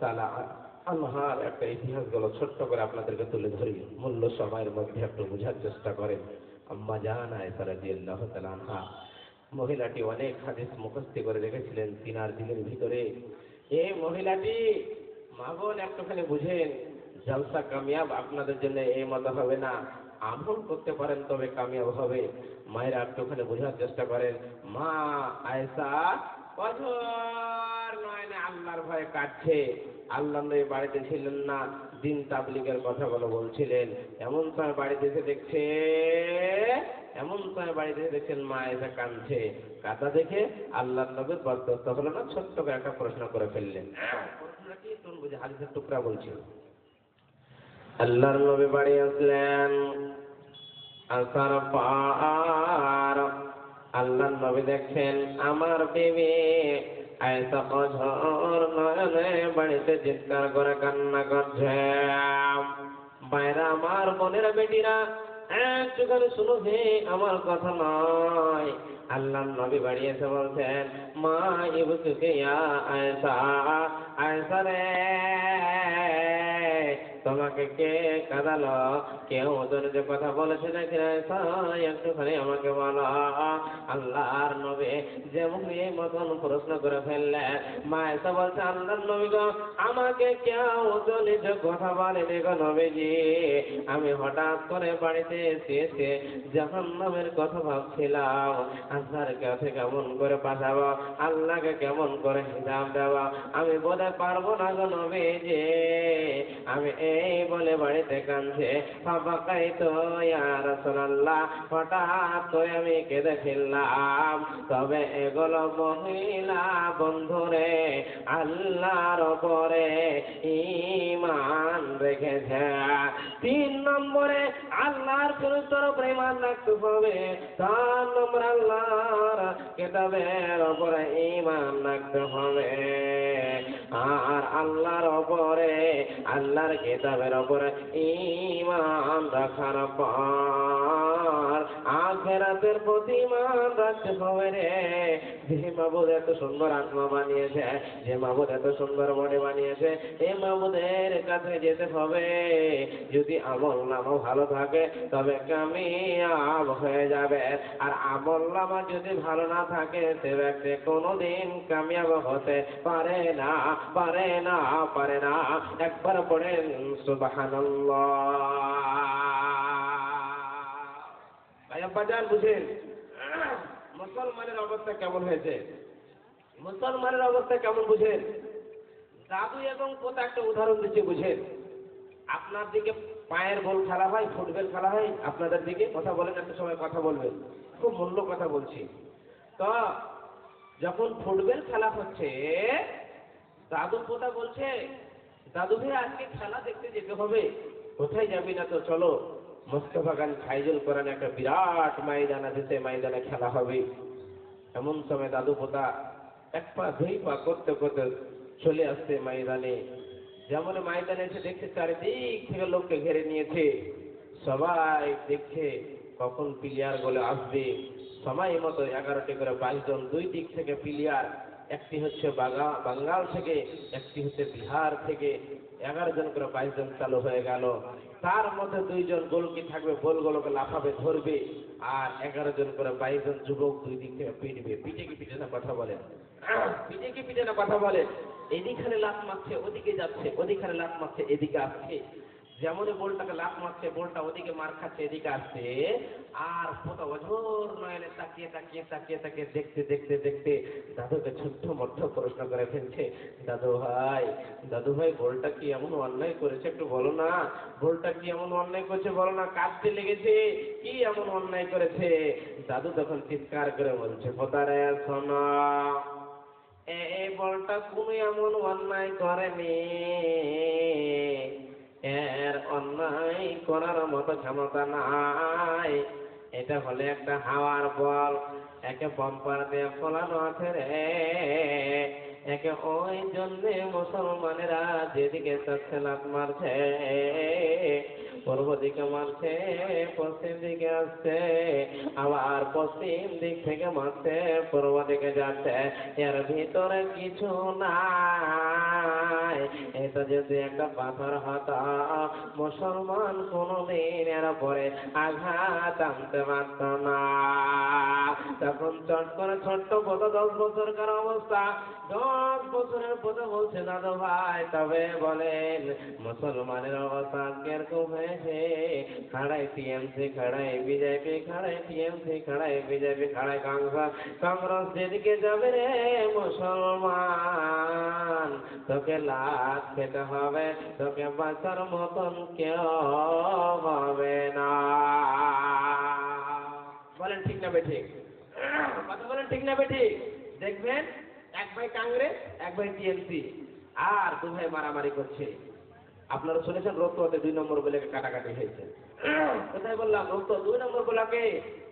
তাআলা আনহার একটা ইতিহাস গুলো ছোট্ট করে আপনাদেরকে তুলে ধরি, মূল্য সময়ের মধ্যে একটু বোঝার চেষ্টা করেন। আম্মা জান আয়েশা রাদিয়াল্লাহু তাআলা আনহা মহিলাটি অনেক হাদিস মুখস্থ করে রেখেছিলেন তিনার দিলের ভিতরে। এই মহিলাটি, মা বোন একটুখানি বুঝেন, জলসা কামিয়াব আপনাদের জন্য এই মত হবে না, আমল করতে পারেন তবে কামিয়াব হবে। মায়েরা একটুখানি বোঝার চেষ্টা করেন। মা আয়েশা কঠোর নয়নে আল্লাহর ভয়ে কাটছে। আল্লাহ নবী বাড়িতে ছিলেন না, দিন তাবলীগের কথাগুলো বলছিলেন। এমন সময় বাড়িতে এসে দেখছেন মা আয়েশা কাঁদছে। কাঁদা দেখে আল্লাহ নবীর বরদাস্ত হলো না, ছোট্ট করে একটা প্রশ্ন করে ফেললেন। প্রশ্নটা কি? তুমি বুঝে হাদিসের টুকরা বলছি। আল্লাহর নবী বাড়ি আসলেন, আসার পর আল্লাহর নবী দেখছেন আমার বিবি আয়েশা কঠোর নয়নে বাড়িতে চিৎকার করে কান্না করছে। বাইরা আমার বোনেরা, বেটিরা, একটুখানি শুনো, হে আমার কথা নয়। আল্লাহর নবী বাড়ি এসে বলছেন, মা ইবতুকে ইয়া আয়েশা, আয়েশা রে, তোমাকে কে কাঁদালো, কেউ ওদের যে কথা বলেছে নাকি একটুখানি আমাকে বলো। আল্লাহর নবী যেমন এই মতন প্রশ্ন করে ফেললেন, মা এসে বলছে, আল্লাহর নবী গো, আমাকে কেউ ওজনে যে কথা বলেনি গো নবীজি। আমি হঠাৎ করে বাড়িতে এসে জাহান্নামের কথা ভাবছিলাম, আল্লাহর কাছে কেমন করে পাঠাবো, আল্লাহকে কেমন করে হিসাব দেওয়া, আমি বলে পারবো না গো নবীজি। আমি এই বলে বাড়িতে কাঁদছে, বাবাকাই তো ইয়া রাসূলুল্লাহ, হঠাৎ করে আমি কেঁদে ফেললাম। তবে এগুলো মহিলা বন্ধুরে আল্লাহর ওপরে ঈমান রেখেছে। 3 নম্বরে আল্লাহর চরিত্রের উপরে ঈমান রাখতে হবে। 4 নম্বর আল্লাহর কিতাবের উপরে ঈমান রাখতে হবে। আর আল্লাহর ওপরে, আল্লাহর কিতাবের উপরে ঈমান রাখার পর আখিরাতের প্রতি ঈমান রাখতে হবে রে। যে মাবুদ এত সুন্দর আত্মা বানিয়েছে, যে মাবুদ এত সুন্দর বডি বানিয়েছে, এই মাবুদের কাছে যেতে হবে। যদি আমল নামা ভালো থাকে তবে কামিয়াব হয়ে যাবে, আর আমল নামা যদি ভালো না থাকে সে ব্যক্তি কোনোদিন কামিয়াব হতে পারে না, পারে না, পারে না। একবার পড়েন সুবহানাল্লাহ। ভাই আব্বাজান বুঝেন মুসলমানের অবস্থা কেমন হয়েছে, মুসলমানের অবস্থা কেমন বুঝেন। জাদু এবং পোতা একটা উদাহরণ দিচ্ছে বুঝেন। আপনার দিকে পায়ের বল খেলা হয়, ফুটবল খেলা হয়, আপনাদের দিকে কথা বলেন, একটা সময় কথা বলবেন, খুব মূল্য কথা বলছি। তো যখন ফুটবল খেলা হচ্ছে, দাদু পোতা বলছে, দাদু ভাই আজকে খেলা দেখতে যেতে হবে। কোথায় যাবি না তো চলো, মোস্তফা খান ফাইজুল কোরআন একটা বিরাট ময়দান আছে, সেই ময়দানে খেলা হবে। এমন সময় দাদু পোতা এক পা দুই পা করতে করতে চলে আসছে ময়দানে। যেমন ময়দানে এসে দেখছে চারিদিক থেকে লোককে ঘিরে নিয়েছে, সবাই দেখছে কখন প্লেয়ার গুলো আসবে। সময় মতো 11টি করে 22 জন, দুই দিক থেকে প্লেয়ার, একটি হচ্ছে বাঙ্গাল থেকে, একটি হচ্ছে বিহার থেকে। 11 জন করে 22 জন চালু হয়ে গেল। তার মধ্যে 2 জন গোলকি থাকবে, গোলগুলোকে লাফাবে, ধরবে, আর 11 জন করে 22 জন যুবক দুই দিক থেকে পিটবে। পিঠে কি পিঠে না কথা বলেন, পিঠে কি পিঠে না কথা বলেন। এদিকে লাফ মারছে, ওদিকে যাচ্ছে, ওদিকে লাফ মারছে, এদিকে আসছে। যেমন বলটাকে লাফ মারছে, বলটা ওদিকে মার খাচ্ছে, এদিকে আসছে। আর পোতা অঝোর নয়নে তাকিয়ে তাকিয়ে তাকিয়ে তাকিয়ে দেখতে দেখতে দেখতে দাদুকে ছোট্ট মধ্য প্রশ্ন করে ফেলছে, দাদু ভাই বলটা কি এমন অন্যায় করেছে একটু বলো না, বলটা কি এমন অন্যায় করেছে বলো না, কাঁদতে লেগেছে, কি এমন অন্যায় করেছে। দাদু তখন চিৎকার করে বলছে, পোতারে শোনো, এই বলটা কোনো এমন অন্যায় করেনি, এর অন্যায় করার মতো ক্ষমতা নাই। এটা হলে একটা হাওয়ার বল, একে বাম্পার দিয়ে ফলানো আছে রে। একে ওই জন্যে মুসলমানেরা যেদিকে চাচ্ছে লাত মারছে, পূর্ব দিকে মারছে, পশ্চিম দিকে আসছে, আবার পশ্চিম দিক থেকে মারছে, পূর্ব দিকে যাচ্ছে। এর ভিতরে কিছু নাই। এটা যদি একটা পাথর হতো, মুসলমান কোনদিন এর পরে আঘাত আনতে পারত না। তখন চট করে ছোট্ট পদ 10 বছরকার অবস্থা, 10 বছরের পদে বলছে, দাদু ভাই তবে বলেন মুসলমানের অবস্থা কিরকম হয়েছে। খাড়াই টিএমসি, খাড়াই বিজেপি, খাড়াই টিএমসি, খাড়াই বিজেপি, খাড়াই কংগ্রেস যেদিকে যাবে রে মুসলমান, তোকে লাত খেতে হবে, তোকে বাঁচার মতন কেউ হবে না। বলেন ঠিক না বেঠিক, কথা বলেন ঠিক না বেঠিক। দেখবেন এক ভাই কংগ্রেস, এক ভাই টিএমসি, আর 2 ভাই মারামারি করছে। আপনারা শুনেছেন রক্ততে 2 নম্বর ব্লকে কাটাকাটি হয়েছে। কোথায় বললাম, রক্ত 2 নম্বর ব্লকে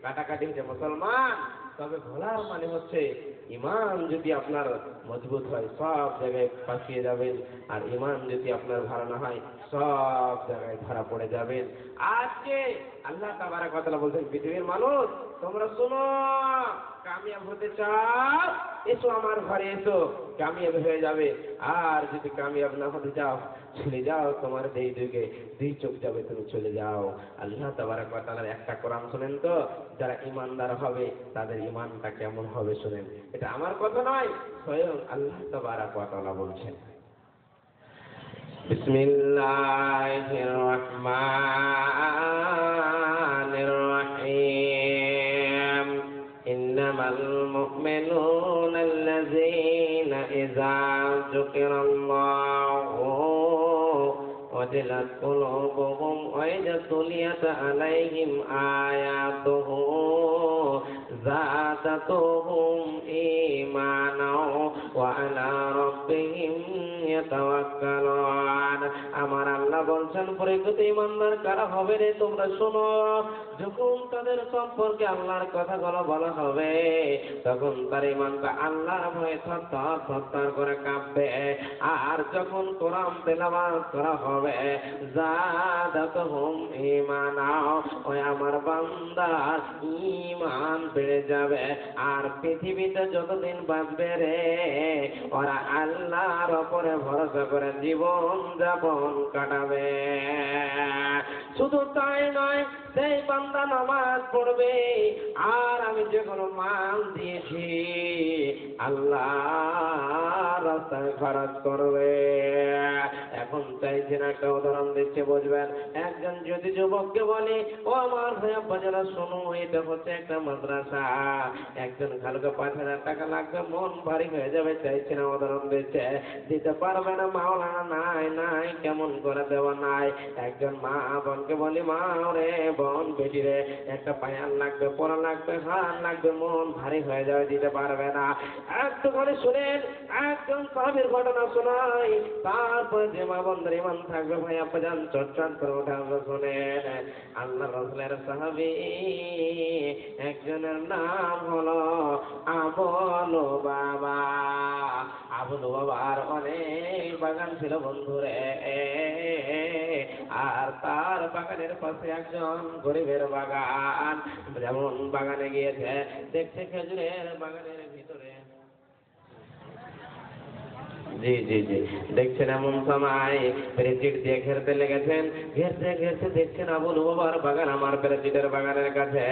কাটাকাটি হয়েছে। মুসলমান তবে ভোলার মানে হচ্ছে ইমান যদি আপনার মজবুত হয় সব জায়গায় পাঠিয়ে যাবেন, আর ইমান যদি আপনার ভালো না হয় সব জায়গায় ধরা পড়ে যাবেন। আজকে আল্লাহ তাবারক ওয়া তাআলা বলছেন, পৃথিবীর মানুষ তোমরা শোনো, কামিয়াব হতে চাও, এসো আমার ঘরে এসো, কামিয়াব হয়ে যাবে। আর যদি কামিয়াব না হতে চাও, চলে যাও, তোমার দুই চোখ যাবে, তুমি চলে যাও। আল্লাহ তাবারক ওয়া তাআলার একটা কোরআন শুনেন তো, যারা ঈমানদার হবে তাদের ঈমানটা কেমন হবে শুনেন। এটা আমার কথা নয়, স্বয়ং আল্লাহ তাবারক ওয়া তাআলা বলছেন। বিসমিল্লাহির রহমানির রহিম। ইন্নামাল মুমিনুনা আল্লাযীনা ইযা যুকিরাল্লাহু ওয়াজিলাত কুলুবুহুম ওয়া ইযা তুলিয়াত আলাইহিম আয়াতুহু যাদাতুহুম ঈমানাও ওয়া আলা রাব্বিহিম ইয়াতাওয়াক্কালুন। আমার আল্লাহ বলছেন, প্রকৃত ঈমানদার কারা হবে রে তোমরা শোনো। যখন তাদের সম্পর্কে আল্লাহর কথাগুলো বলা হবে, তখন তার ঈমানটা আল্লাহর ভয়ে থরথর থরথর করে কাঁপবে। আর যখন কোরআন তেলাওয়াত করা হবে, যাদাতুহুম ঈমানা, ওই আমার বান্দার ঈমান বেড়ে যাবে। আর পৃথিবীতে যতদিন বাঁচবে রে, ওরা আল্লাহর উপরে ভরসা করে জীবন যাপন কাটাবে। শুধু তাই নয়, সেই বান্দা নামাজ পড়বে, আর আমি যে কোনো মাল দিয়েছি আল্লাহ রাস্তায় খরচ করবে। এখন চাইছেন একটা উদাহরণ দিচ্ছে, বুঝবেন। একজন যদি যুবককে বলে, ও আমার ভাইয়া বাজারা শোনো, এটা হচ্ছে একটা মাদ্রাসা, একজন কালকে 5,000 টাকা লাগবে, মন ভারী হয়ে যাবে, চাইছে না, উদাহরণ দিচ্ছে, দিতে পারবে না। মাওলানা নাই নাই, কেমন করে দেওয়া নাই। একজন মা বোনকে বলি, মা রে বোন বেটি রে, একটা পায়ার লাগবে, পরা লাগবে, হার লাগবে, মন ভারী হয়ে যাবে, দিতে পারবে না। একটুখানি শুনেন, একজন সাহাবীর ঘটনা শোনাই, তারপর যে মা বোনদের ঈমান থাকবে ভাই আব্বাজান চটচট করে উঠে আসবে। শোনেন, আল্লাহ রাসূলের সাহাবী, একজনের নাম হলো আবুল বাবা। আবুল বাবার অনেক বাগান ছিল বন্ধুরে, আর তার বাগানের পাশে একজন গরিবের বাগান। যেমন বাগানে গিয়েছে, দেখছে খেজুরের বাগানের ভিতরে, জি জি জি, দেখছেন এমন সময় প্রেসিড দিয়ে ঘেরতে লেগেছেন, ঘেরতে ঘেরতে দেখছেন আবুল বাবার বাগান আমার প্রেসিডের বাগানের কাছে।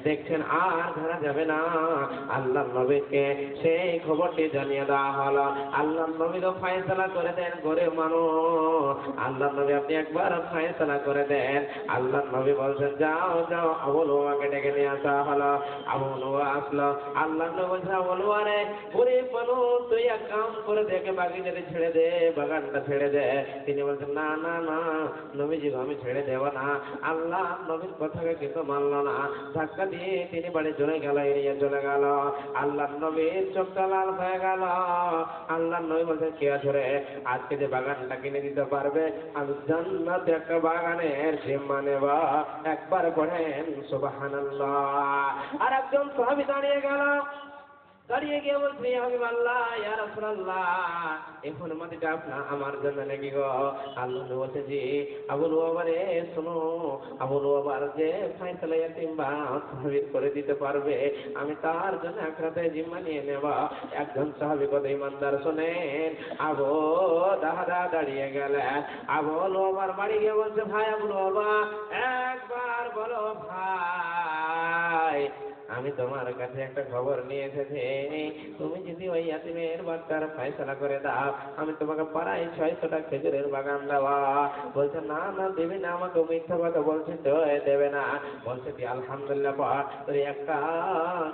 দেখছেন আর ধরা যাবে না, আল্লাহ নবীকে সেই খবরটি জানিয়ে দেওয়া হলো। আল্লাহ নবী তো ফয়সালা করে দেন, গরিব মানুষ, আল্লাহ নবী আপনি একবার ফয়সালা করে দেন। আল্লাহ নবী বলছেন, যাও যাও, আবুল বাবাকে ডেকে নিয়ে আসা হলো। আবুল বাবা আসলো, আল্লাহ নবী বলছে, আবুল বাবা রে, গরিব মানুষ, তুই এক কাম করে দেখে বাগিনাটা ছেড়ে দে, বাগানটা ছেড়ে দে। তিনি বলছেন, না না না নবীজি, আমি ছেড়ে দেব না। আল্লাহ নবীর কথাকে কিন্তু মানল না, ধাক্কা দিয়ে তিনি বাড়ি চলে গেল, এড়িয়ে চলে গেল। আল্লাহ নবীর চোখটা লাল হয়ে গেল। আল্লাহ নবী বলছেন, কে আছে রে, আজকে যে বাগানটা কিনে দিতে পারবে, আমি জান্নাতে একটা বাগানের জিম্মা নেব। একবার পড়েন সুবহানাল্লাহ। আর একজন সাহাবী দাঁড়িয়ে গেল, দাঁড়িয়ে গিয়ে বলছি, হাবিবাল্লাহ, ইয়া রাসূলুল্লাহ, এখন মাটিটা আপনার আমার জন্য নাকি গো? আল্লাহ বলছে, জি। আবুল বাবা রে শোনো, আবুল বাবার যে ফয়সালা ইয়াতিম বা সাহাবী করে দিতে পারবে, আমি তার জন্য আখিরাতে জিম্মা নিয়ে নেব। একজন সাহাবী কত ইমানদার, শোনেন। আবু দাদা দাঁড়িয়ে গেলেন, আবুল বাবার বাড়ি গিয়ে বলছে, ভাই আবুল বাবা, একবার বলো ভাই, আমি তোমার কাছে একটা খবর নিয়ে এসেছি, তুমি যদি ওই ইয়াতিমের বাচ্চার ফয়সালা করে দাও, আমি তোমাকে পাড়ায় 600টা খেজুরের বাগান দেওয়া। বলছে, না না দেবে না, আমাকে মিথ্যা কথা বলছে তো, দেবে না। বলছে, তুই আলহামদুলিল্লাহ পড়, তোর একটা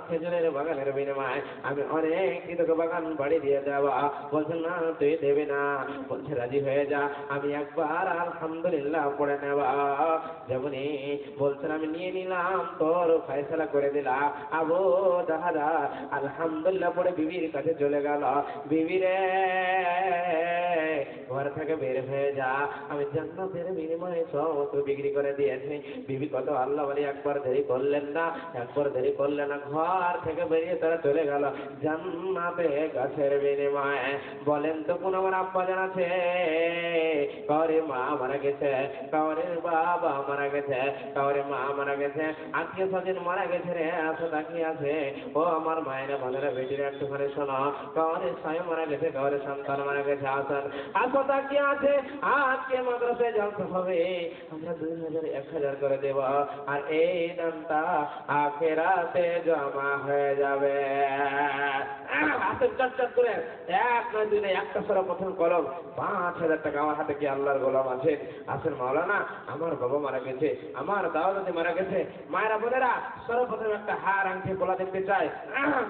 খেজুরের বাগানের বিনিময়ে আমি অনেক তোকে বাগান বাড়ি দিয়ে দেওয়া। বলছে, না তুই দেবে না। বলছে, রাজি হয়ে যা, আমি একবার আলহামদুলিল্লাহ পড়ে নেওয়া। যেমনই বলছেন, আমি নিয়ে নিলাম, তোর ফয়সালা করে দিলাম। আবু দাদা আলহামদুলিল্লাহ পড়ে বিবির কাছে চলে গেল, বিবি রে ঘর থেকে বের হয়ে যা, আমি জান্নাতের বিনিময়ে সমস্ত বিক্রি করে দিয়েছি। বিবি কত আল্লাহ বলি, একবার দেরি করলেন না, একবার দেরি করলেন না, ঘর ঘর থেকে বেরিয়ে তারা চলে গেল জান্নাতে গাছের বিনিময়ে। বলেন তো কোন আমার আব্বা জান আছে? কাউরে মা মারা গেছে, কাউরে বাবা মারা গেছে, কাউরে মা মারা গেছে, আত্মীয় স্বজন মারা গেছে রে, আসো তাকিয়ে আছে। ও আমার মায়েরা বোনেরা বেটিরা একটুখানি শোনো, কাউরে স্বামী মারা গেছে, কাউরে সন্তান মারা গেছে, আসেন আসো তাকিয়ে আছে। আজকে মাদ্রাসায় জানতে হবে, আমরা 2000 1000 করে দেব, আর এই দানটা আখেরাতে জমা হয়ে যাবে। আসেন চটচট করে, এক নয় দুই নয়, একটা সর্বপ্রথম কলম 5000 টাকা আমার হাতে। কি আল্লাহর গোলাম আছেন? আসেন মাওলানা, আমার বাবা মারা গেছে, আমার দাদা দাদি মারা গেছে, মায়েরা বোনেরা সর্বপ্রথম একটা হার আংটি বলা দেখতে চায়।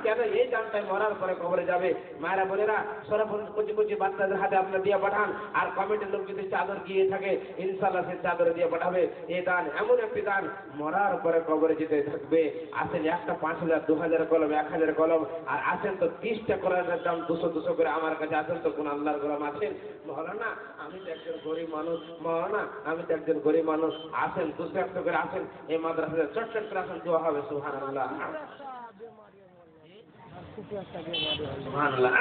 কেন এই জানটায় মরার পরে কবরে যাবে। মায়েরা বোনেরা সর্বপ্রথম কুচি কুচি বাচ্চাদের হাতে আপনার দিয়ে পাঠান, আর কমিটির লোক যদি চাদর গিয়ে থাকে ইনশাআল্লাহ সে চাদর দিয়ে পাঠাবে। এই দান এমন একটি দান মরার পরে কবরে যেতে থাকবে। আসেন একটা 5000 2000 কলম 1000 কলম, আর আসেন তো 30টা কোরআনের দাম 200 করে আমার কাছে। আসেন তো কোন আল্লাহর গোলাম আছেন? মাওলানা আমি তো একজন গরিব মানুষ, মাওলানা আমি তো একজন গরিব মানুষ। আসেন 200 করে আসেন, এই মাদ্রাসায় চটচট করে আসেন, দোয়া হবে। সুবহানাল্লাহ সুবহানাল্লাহ,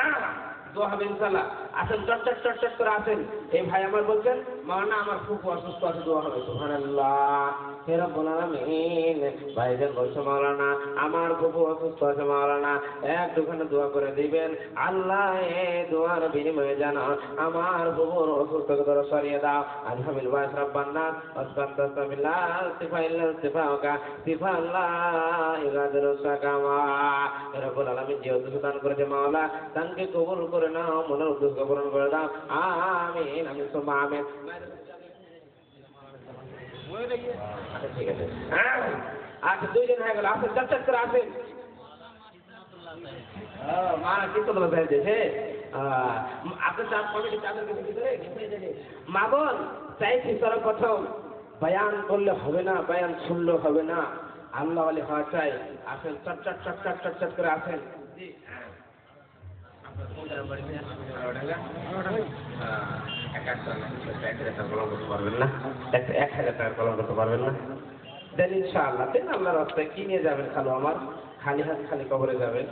দোয়া হবে ইনশাআল্লাহ। আসেন চটচট চটচট করে আসেন। এই ভাই আমার বলছেন মাওলানা আমার ফুফু অসুস্থ আছে, দোয়া হবে। সুবহানাল্লাহ হে রব্বুল আলামিন। ভাইজান বলছে মাওলানা আমার ফুফু অসুস্থ আছে, মাওলানা একটুখানি দোয়া করে দিবেন। আল্লাহ এই দোয়ার বিনিময়ে জানো আমার ফুফুর অসুস্থতা সরিয়ে দাও। আলহামিল ওয়াস রাব্বানা আস্তাগফিরুল্লাহ সিফাইল্লাহ সিফাওকা সিফাল্লাহ ইগাদুর সাকামা। হে রব্বুল আলামিন যে উদ্দেশ্য দান করেছে মাওলা, দানকে কবুল করে নাও, মনের উদ্দেশ্য পূরণ করে দাও। আমিন আমিন সুম্মা আমিন। আচ্ছা ঠিক আছে, আচ্ছা 2 জন হয়ে গেল। আসেন চটচট করে আসেন। মা কিন্তু বলা যায় যে আপনার চাপ কমিটি চাদর ভিতরে মা বোন চাইছি সর্বপ্রথম বয়ান করলে হবে না, বয়ান শুনলে হবে না, আল্লাহ ওয়ালি হওয়া চাই। আসেন চটচট চটচট চটচট করে আসেন। পারবেন না, 1000 টাকার কলম করতে পারবেন না? দেন ইনশাআল্লাহ দেন, আল্লাহর রাস্তায় কি নিয়ে যাবেন? খালো আমার খালি হাত খালি কবরে যাবেন।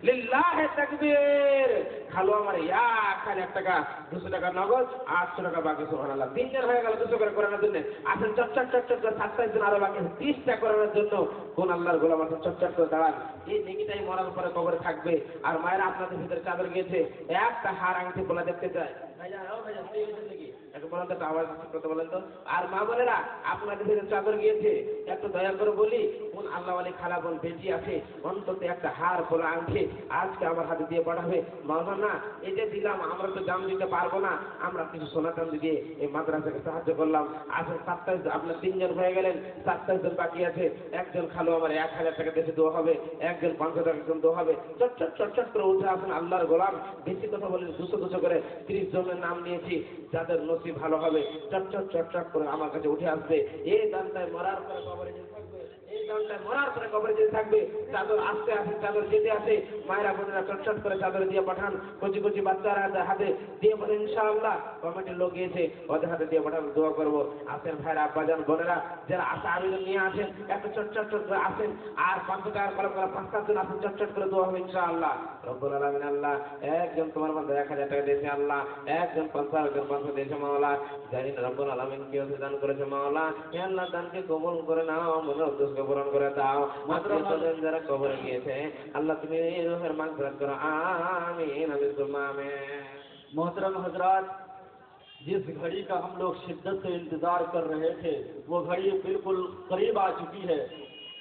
লিল্লাহি তাকবীর। খালো আমার 1000 টাকা 200 টাকা নগদ 800 টাকা বাকি। সুবহানাল্লাহ 3 জন হয়ে গেল 200 করে করানোর জন্য। আসেন চটচট চটচট করে 27 জন আরো বাকি 30টা করানোর জন্য। কোন আল্লাহর গোলাম আছেন? চটচট করে দাঁড়ান। এই নেকিটাই মরার পরে কবরে থাকবে। আর মায়েরা আপনাদের ভিতরে চাদর গিয়েছে, একটা হার আংটি বলা দেখতে চায়। ভাইজান ও ভাইজান তুই গেছেন নাকি? একটু বলেন তো, আওয়াজ করতে বলেন তো। আর মা বোনেরা আপনাদের ভিতরে চাদর গিয়েছে, একটু দয়া করে বলি কোন আল্লাহ ওয়ালি খালা বোন বেঁচে আছে, অন্তত একটা হার বলা আংটি আজকে আমার হাতে দিয়ে পাঠাবে। মাওলানা এই যে দিলাম, আমরা তো দাম দিতে পারবো না, আমরা কিছু সোনা চাঁদি দিয়ে এই মাদ্রাসাকে সাহায্য করলাম। আসলে 27 আপনার 3 জন হয়ে গেলেন, 27 জন বাকি আছে। একজন খালো আমার 1000 টাকা দেশে দেওয়া হবে, একজন 500 টাকা দেওয়া হবে। চটচট চটচট করে উঠে আসেন আল্লাহর গোলাম। বেশি কথা বলেন, 200 করে 30 জনের নাম নিয়েছি, যাদের নসিব ভালো হবে চটচট চটচট করে আমার কাছে উঠে আসবে। এই দানটায় মরার পরে কবরে যেতে থাকবে, এই দানটায় মরার পরে কবরে যেতে থাকবে। চাদর আসতে আসে, চাদর যেতে আসে, মায়েরা বোনেরা চটচট করে চাদর দিয়ে পাঠান। কচি কচি বাচ্চারা হাতে দিয়ে বলেন ইনশাআল্লাহ কমিটির লোক গিয়েছে, ওদের হাতে দিয়ে পাঠান, দোয়া করবো। আসেন ভাইরা আব্বাজান বোনেরা যারা আসা আবেদন নিয়ে আসেন, একটু চটচট চট করে আসেন। আর 500 টাকার কলম করা 5-7 জন আসেন, চটচট করে দোয়া হবে ইনশাআল্লাহ। রব্বুল আলামিন আল্লাহ একজন তোমার মধ্যে 1000 টাকা দিয়েছে আল্লাহ, একজন 500 দিয়েছে মাওলা। জানি না রব্বুল আলামিন কি দান করেছে মাওলা। হে আল্লাহ দানকে কবুল করে নাও, মনের উদ্দেশ্য পূরণ করে দাও। মাত্র যারা কবরে গিয়েছে আল্লাহ তুমি রূহের মাগফিরাত করো। आमीन आमीन। मोहतरम हजरात, जिस घड़ी का हम लोग शिद्दत से इंतजार कर रहे थे वो घड़ी बिल्कुल करीब आ चुकी है।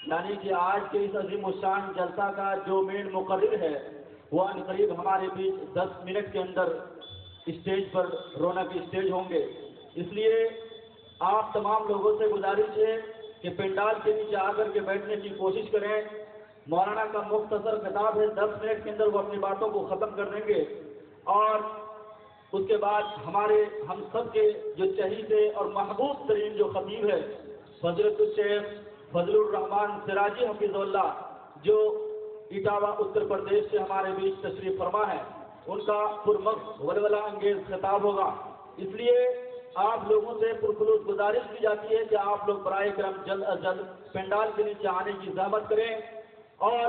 यानी कि आज के इस अजीम शान जलसा का जो मेन मुकर्रिर है वो अनकरीब हमारे बीच 10 मिनट के अंदर स्टेज पर रौनक स्टेज होंगे। इसलिए आप तमाम लोगों से गुजारिश है कि पंडाल के नीचे आकर के बैठने की कोशिश करें। मौलाना का मुख्तसर खिताब है, 10 मिनट के अंदर वो अपनी बातों को ख़त्म कर देंगे और उसके बाद हम सब के जो चहीते और महबूब तरीन जो खतीब है फजलतुल शेख फजलुर रहमान सिराजी हफिज़ुल्लाह, जो इटावा उत्तर प्रदेश से हमारे बीच तशरीफ फरमा है, उनका पुरमख्त वलवला अंगेज खिताब होगा। इसलिए आप लोगों से पुरखुलूस गुजारिश की जाती है कि आप लोग बराए करम जल्द अज जल्द पंडाल के नीचे आने की जहमत करें और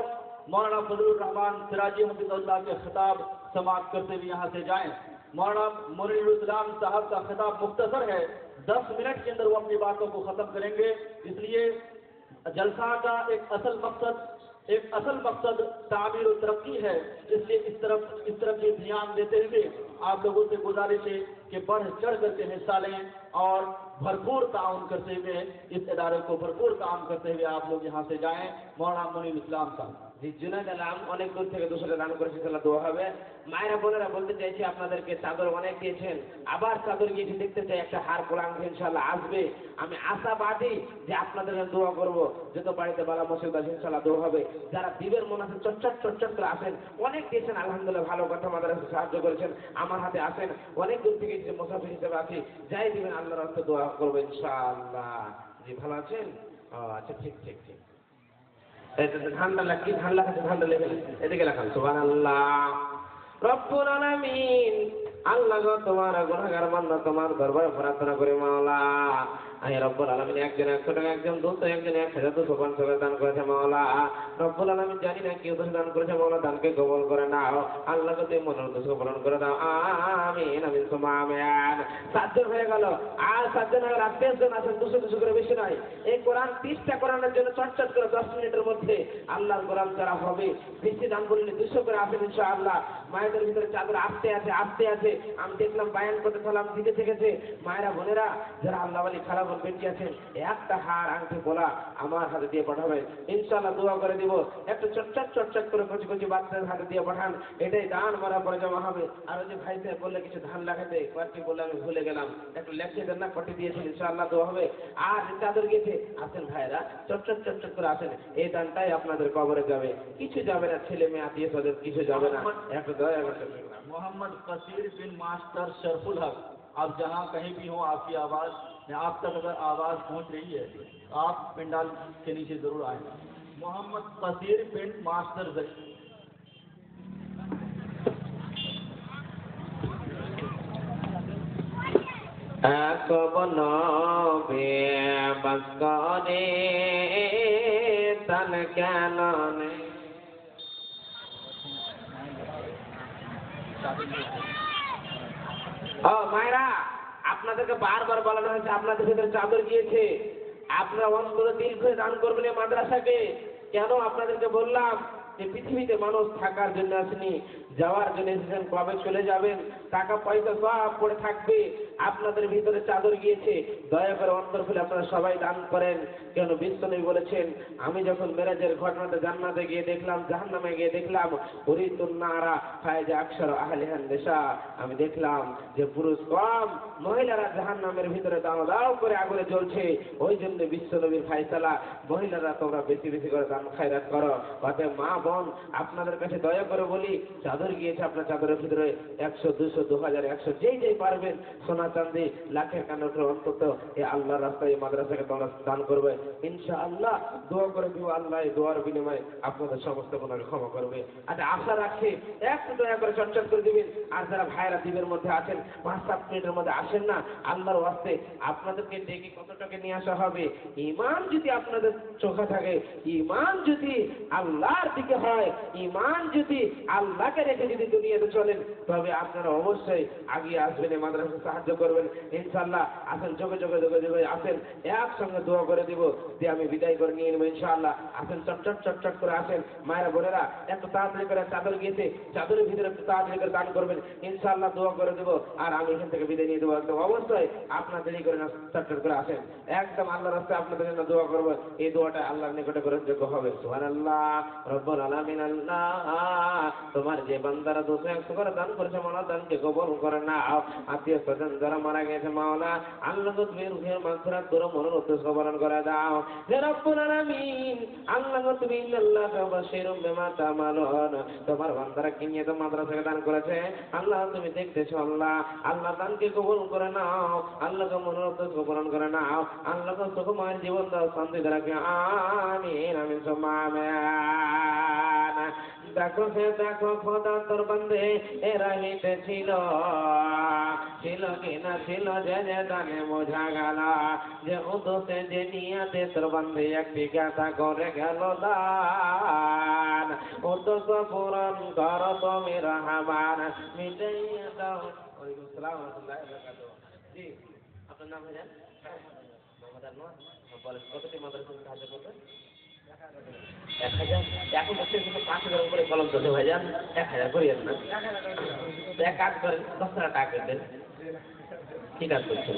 मौलाना फजलुर रहमान सिराजी हफिज़ुल्लाह के खिताब समाप्त करते हुए यहाँ से जाएं। मौलाना मुनीरुल इस्लाम साहब का खिताब मुख्तसर है, 10 मिनट के अंदर वो अपनी बातों को ख़त्म करेंगे। इसलिए जलसा का एक असल मकसद तामीर और तरक्की है, इसलिए इस तरफ भी ध्यान देते हुए आप लोगों से गुजारिश है कि बढ़ चढ़ करके हिस्सा लें और भरपूर ताउन करते हुए इस इदारे को भरपूर काम करते हुए आप लोग यहाँ से जाएं। मौलाना मुनीरुल इस्लाम साहब। জি জুনাইদ আলম অনেক দূর থেকে 200 টাকা দান করেছে, ইনশাআল্লাহ দোয়া হবে। মায়েরা বোনেরা বলতে চাইছি আপনাদেরকে চাদর অনেক দিয়েছেন, আবার চাদর গিয়েছি দেখতে চাই একটা হার কোরআন ইনশাআল্লাহ আসবে। আমি আশাবাদী যে আপনাদের জন্য দোয়া করব, যত বাড়িতে বালা মুসিবত আছে ইনশাআল্লাহ দোয়া হবে। যারা দিবের মন আছে চটচট করে আসেন, অনেক দিয়েছেন আলহামদুলিল্লাহ, ভালো কথা, মাদ্রাসা সাহায্য করেছেন, আমার হাতে আসেন, অনেক দূর থেকে যে মুসাফির হিসেবে আছি, যাই দিবেন আল্লাহর রাস্তায় দোয়া করব ইনশাআল্লাহ। জি ভালো আছেন? আচ্ছা ঠিক। ঠান্ডা লাগছে, ঠান্ডা লেগে এদিকে লেখান সুবহানাল্লাহ। রব্বুল আলামিন, আল্লাহ গো তোমার গুনাহগার বান্দা তোমার দরবারে প্রার্থনা করি মাওলা। আয় রব্বুল আলামিন, একজন 100 টাকা, একজন 200, একজন 1250 দান করেছে মাওলা। রব্বুল আলামিন, জানি না কি উদ্দেশ্যে দান করেছে মাওলা, দানকে কবুল করে নাও। আল্লাহ গো তুমি মনের উদ্দেশ্য পূরণ করে দাও, আমিন আমিন সুম্মা আমিন। 7 জন হয়ে গেল, আর 7 জন হয়ে 28 জন আছেন, 200 করে বেশি নয়। এই কোরআন 30টা কোরআনের জন্য চটচট করে 10 মিনিটের মধ্যে আল্লাহর কোরআন যারা হবে, বেশি দান করলে 200 করে আসেন ইনশাআল্লাহ। মায়েদের ভিতরে চাদর আসতে আছে। আমি দেখলাম বায়ান করতে সালাম দিতে থেকেছে। মায়েরা বোনেরা যারা আল্লাহ ওয়ালি খারাপ বেঁচে আছেন, একটা হার আংটি বলা আমার হাতে দিয়ে পাঠাবেন ইনশাআল্লাহ, দোয়া করে দিব। একটু চটচট করে কচি বাচ্চাদের হাতে দিয়ে পাঠান, এটাই দান মারা পরে জমা হবে। আর ওই যে ভাই সাহেব বললে কিছু ধান লাগাতে, কয়েকটি বললে আমি ভুলে গেলাম, একটু লেখে দেন না, কটি দিয়েছেন ইনশাআল্লাহ দোয়া হবে। আর চাদর গেছে আসেন ভাইরা, চটচট করে আসেন, এই দানটাই আপনাদের কবরে যাবে, কিছু যাবে না, ছেলে মেয়ে আত্মীয় স্বজন কিছু যাবে না। একটু দয়া করতে मोहम्मद कसीर बिन मास्टर शरफुल हक, आप जहाँ कहीं भी हो, आपकी आवाज़ आप तक अगर आवाज़ पहुँच रही है तो आप पंडाल के नीचे ज़रूर आए। मोहम्मद कसीर बिन मास्टर तन केन মায়েরা, আপনাদেরকে বারবার বলানো হয়েছে আপনাদের ভিতরে চাদর গিয়েছে, আপনারা অন্তরে দিল করে দান করবেন এই মাদ্রাসাকে। কেন আপনাদেরকে বললাম যে পৃথিবীতে মানুষ থাকার জন্য আসেনি, যাওয়ার জন্য এসেছেন, কবে চলে যাবেন, টাকা পয়সা সব পড়ে থাকবে। আপনাদের ভিতরে চাদর গিয়েছে, দয়া করে অন্তর খুলে আপনারা সবাই দান করেন। কেন বিশ্বনবী বলেছেন, আমি যখন মেরাজের ঘটনাতে জান্নাতে গিয়ে দেখলাম, জাহান্নামে গিয়ে দেখলাম, উরিতুন নারা ফায়জা আকসার আহলিহান নিসা, আমি দেখলাম যে পুরুষ কম, মহিলারা জাহান্নামের ভিতরে দাও করে আগুনে জ্বলছে। ওই জন্য বিশ্বনবীর ফায়সালা, মহিলারা তোমরা বেশি করে দান খায়রাত করো। অতএব মা বোন, আপনাদের কাছে দয়া করে বলি, চাদর গিয়েছে, আপনার চাদরের ভিতরে 100, 200, 2000, 100 যেই পারবেন, সোনা চাঁদি লাখের কানের অন্তত এই আল্লাহর রাস্তায় এই মাদ্রাসাকে তোমরা দান করবে ইনশাআল্লাহ। দোয়া করে দিব, আল্লাহ এই দোয়ার বিনিময়ে আপনাদের সমস্ত গুনাহকে ক্ষমা করবে। আচ্ছা আশা রাখছি একটু দয়া করে চটচট করে দিবেন। আর যারা ভাইরা দ্বীপের মধ্যে আছেন, 5-7 মিনিটের মধ্যে আসেন না, আল্লাহর ওয়াস্তে আপনাদেরকে ডেকে কতটাকে নিয়ে আসা হবে। ঈমান যদি আপনাদের চোখে থাকে, ঈমান যদি আল্লাহর দিকে হয়, ঈমান যদি আল্লাহকে রেখে যদি দুনিয়াতে চলেন, তবে আপনারা অবশ্যই আগিয়ে আসবেন, এই মাদ্রাসা সাহায্য করবেন ইনশাআল্লাহ। আসেন, যোগে আসেন, একসঙ্গে দোয়া করে দিব, দিয়ে আমি বিদায় করে নিয়ে নেব ইনশাআল্লাহ। আসেন, চটচট করে আসেন। মায়েরা বোনেরা একটু তাড়াতাড়ি করে, চাদর গিয়েছে, চাদরের ভিতরে একটু তাড়াতাড়ি করে দান করবেন ইনশাআল্লাহ, দোয়া করে দেব। আর আমি এখান থেকে বিদায় নিয়ে দেবো। একদম অবশ্যই আপনার দেরি করে না, চটচট করে আসেন, একদম আল্লাহর রাস্তায় আপনাদের জন্য দোয়া করবো। এই দোয়াটা আল্লাহর নিকটে গ্রহণযোগ্য হবে। সুবহানাল্লাহ রব্বুল আলামিন। আল্লাহ তোমার যে বান্দারা 200-100 করে দান করেছে মাওলা, দানকে কবুল করে নাও। আত্মীয় স্বজন যারা মারা গেছে মাওলা, আল্লাহ তুমি রুহের মাগফিরাত করো, মনের উদ্দেশ্য পালন করে দাও হে রব্বুল আলামিন। আল্লাহ তুমি ইন্নাল্লাহা বাশীরুম বিমা তা'মালুন, তোমার বান্দারা কি নিয়ে তো মাদ্রাসাকে দান করেছে, আল্লাহ তুমি দেখতেছো। আল্লাহ দানকে কবুল করে নাও, আল্লাহকে মনের উদ্দেশ্য পালন করে নাও, আল্লাহকে সুখময় জীবন দাও, শান্তি রাখো, আমিন আমিন সুম্মা আমিন। দেখো সে দেখো খোদা তোর বন্দে এরা হিতে ছিল ছিল কিনা ছিল যে যে দানে বোঝা গেল যে উদ্দেশ্যে যে নিয়াতে তোর বন্দে একটি কথা করে গেল দান উদ্দেশ্য পূরণ করো তুমি রহমান মিটাইয়া দাও। ওয়ালাইকুম আসসালাম ওয়া রাহমাতুল্লাহি ওয়া বারাকাতুহু। জি আপনার নাম ভাইজান? মোহাম্মদ আনোয়ার। বলেন কতটি মাদ্রাসার সাহায্য করবেন? 1000। এখন বছর কিন্তু 5000 উপরে কলম চলছে ভাইজান, 1000 করিয়েন না। এক কাজ করেন 10,000 টাকা দেন। কি কাজ করছেন?